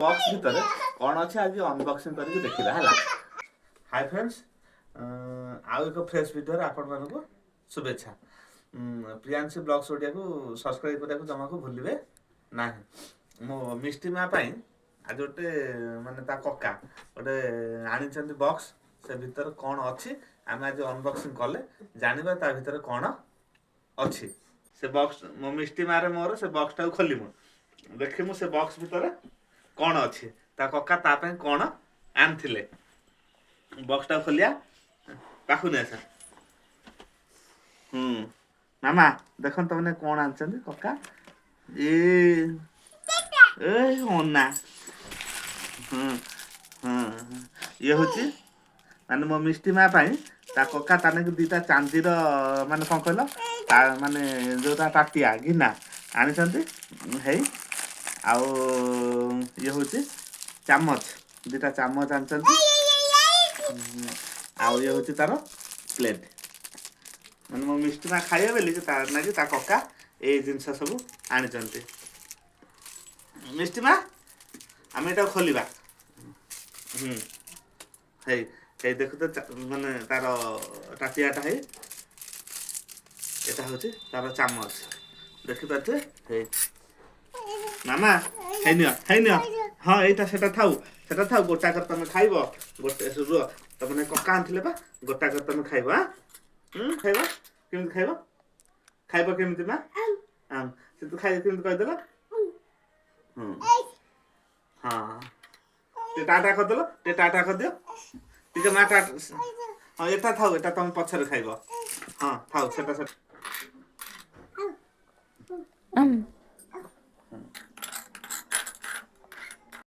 Box भीतर कौन अच्छे आज अनबॉक्सिंग करके देखिला है। हाय फ्रेंड्स, आउ एक फ्रेश वीडियो आपण मानक शुभेच्छा। प्रियांशी ब्लॉग्स ओडिया को सब्सक्राइब करने को जमा को भूलिए ना। मो मिष्टी माँ आज गोटे माने ता कक्का गोटे आनी बॉक्स से भीतर कौन अच्छी आम आज अनबॉक्सिंग कले जानिबा ता भीतर कौन अच्छी। से बॉक्स मो मिष्टी मारे मोर से बॉक्स टाକୁ खोलिमु देखिमु से बॉक्स भीतर कौन अच्छी ता कक्का ता पे कौन आनथिले। बॉक्स टा खोलिया पाखु ने सर। मामा देखन तमने कौन आनछन कक्का ए ए ओना। ये होची माने मो मिष्टी मा पाई ता कक्का ताने दीटा चांदीर माने कोन कहलो ता माने जोटा टाटिया गिना आनी छंती हेई आउ ये होची चामच दीटा चामच आन छंती आउ ये होची तारो प्लेट माने मो मिष्टी मा खाइए बेली ता नाकी ता कक्का ए जिंस सब आनी छंती। मिष्टी मा आमे एटा खोलिबा। हेई हे देखो तो माने तार टाटियाटा है एटा होची तार चामच देखि पाछे हे मामा हे नियो हां एटा सेटा थाउ गोटा कर तमे खाइबो गोटे सुरो तमने कक्का आनथिले बा गोटा कर तमे खाइबो। हां खाइबो केमति मा आम से तू खाइ केमति कहि देला। हां ते टाटा कर देलो ते टाटा कर दियो टिके मा टाटा। हां एटा थाउ एटा तमे पछरे खाइबो। हां थाउ सेटा